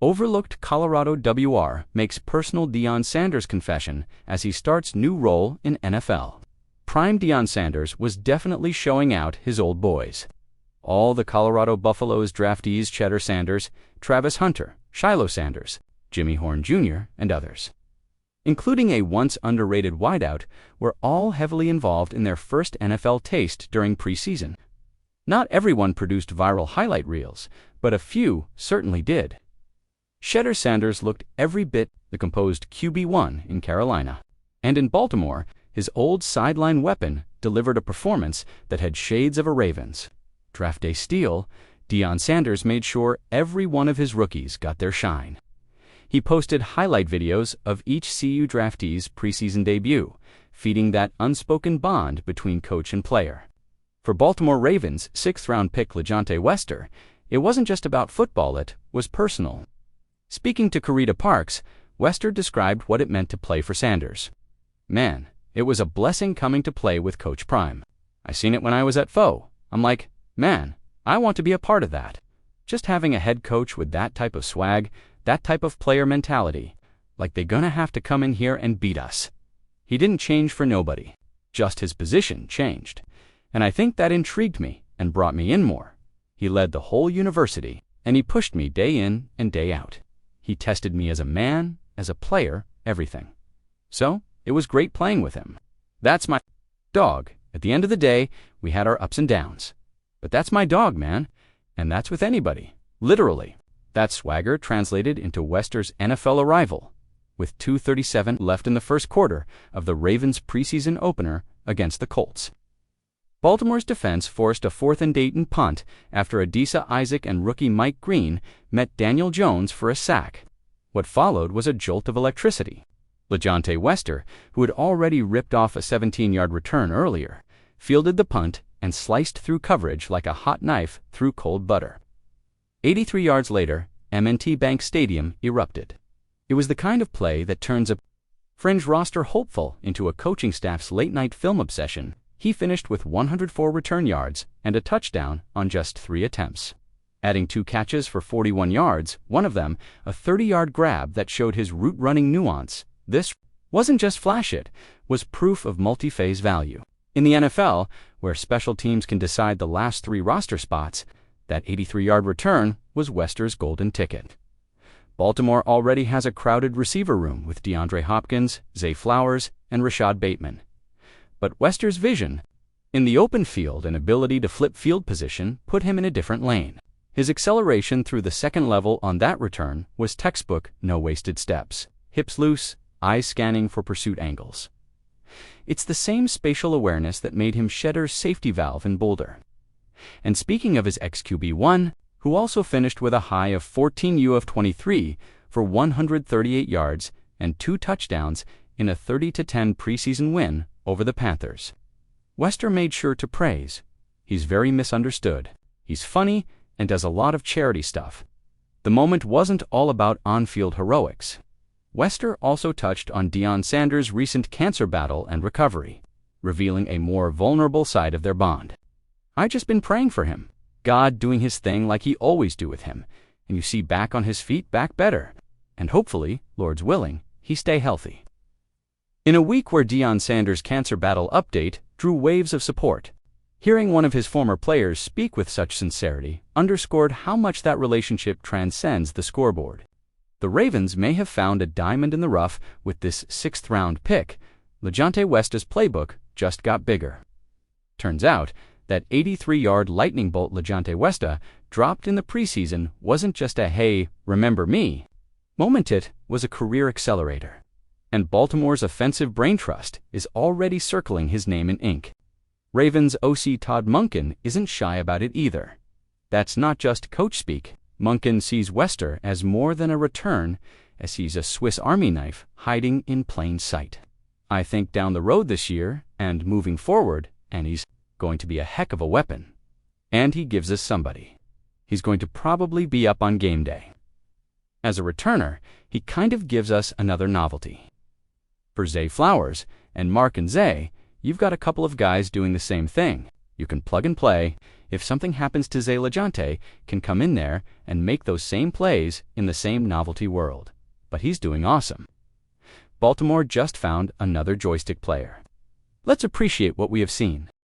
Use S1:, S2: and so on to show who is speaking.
S1: Overlooked Colorado WR makes personal Deion Sanders confession as he starts new role in NFL. Prime Deion Sanders was definitely showing out his old boys. All the Colorado Buffaloes draftees, Cheddar Sanders, Travis Hunter, Shiloh Sanders, Jimmy Horn Jr., and others, including a once underrated wideout, were all heavily involved in their first NFL taste during preseason. Not everyone produced viral highlight reels, but a few certainly did. Cheddar Sanders looked every bit the composed QB1 in Carolina, and in Baltimore, his old sideline weapon delivered a performance that had shades of a Ravens draft day steal. Deion Sanders made sure every one of his rookies got their shine. He posted highlight videos of each CU draftee's preseason debut, feeding that unspoken bond between coach and player. For Baltimore Ravens 6th-round pick LeJohntay Wester, it wasn't just about football, it was personal. Speaking to Karita Parks, Wester described what it meant to play for Sanders. "Man, it was a blessing coming to play with Coach Prime. I seen it when I was at Foe. I'm like, man, I want to be a part of that. Just having a head coach with that type of swag, that type of player mentality, like they gonna have to come in here and beat us." He didn't change for nobody. Just his position changed. And I think that intrigued me and brought me in more. He led the whole university, and he pushed me day in and day out. He tested me as a man, as a player, everything. So, it was great playing with him. That's my dog. At the end of the day, we had our ups and downs. But that's my dog, man. And that's with anybody. Literally. That swagger translated into Wester's NFL arrival, with 2:37 left in the first quarter of the Ravens' preseason opener against the Colts. Baltimore's defense forced a 4th-and-8 and punt after Adisa Isaac and rookie Mike Green met Daniel Jones for a sack. What followed was a jolt of electricity. LeJohntay Wester, who had already ripped off a 17-yard return earlier, fielded the punt and sliced through coverage like a hot knife through cold butter. 83 yards later, M&T Bank Stadium erupted. It was the kind of play that turns a fringe roster hopeful into a coaching staff's late-night film obsession. He finished with 104 return yards and a touchdown on just 3 attempts, adding 2 catches for 41 yards, one of them a 30-yard grab that showed his route-running nuance. This wasn't just flash, it was proof of multi-phase value. In the NFL, where special teams can decide the last 3 roster spots, that 83-yard return was Wester's golden ticket. Baltimore already has a crowded receiver room with DeAndre Hopkins, Zay Flowers, and Rashad Bateman. But Wester's vision in the open field and ability to flip field position put him in a different lane. His acceleration through the second level on that return was textbook, no wasted steps, hips loose, eyes scanning for pursuit angles. It's the same spatial awareness that made him Cheddar's safety valve in Boulder. And speaking of his ex-QB1, who also finished with a high of 14 U of 23 for 138 yards and 2 touchdowns in a 30-10 preseason win over the Panthers, Wester made sure to praise. He's very misunderstood. He's funny and does a lot of charity stuff. The moment wasn't all about on-field heroics. Wester also touched on Deion Sanders' recent cancer battle and recovery, revealing a more vulnerable side of their bond. "I just been praying for him. God doing his thing like he always do with him, and you see back on his feet, back better. And hopefully, Lord's willing, he stay healthy." In a week where Deion Sanders' cancer battle update drew waves of support, hearing one of his former players speak with such sincerity underscored how much that relationship transcends the scoreboard. The Ravens may have found a diamond in the rough with this 6th-round pick. LeJohntay Wester's playbook just got bigger. Turns out that 83-yard lightning bolt LeJohntay Wester dropped in the preseason wasn't just a "hey, remember me" moment, it was a career accelerator. And Baltimore's offensive brain trust is already circling his name in ink. Ravens OC Todd Monken isn't shy about it either. That's not just coach speak. Monken sees Wester as more than a return, as he's a Swiss Army knife hiding in plain sight. "I think down the road this year and moving forward, and he's going to be a heck of a weapon. And he gives us somebody. He's going to probably be up on game day." As a returner, he kind of gives us another novelty. For Zay Flowers and Mark and Zay, you've got a couple of guys doing the same thing. You can plug and play. if something happens to Zay Lejante, can come in there and make those same plays in the same novelty world. But he's doing awesome. Baltimore just found another joystick player. Let's appreciate what we have seen.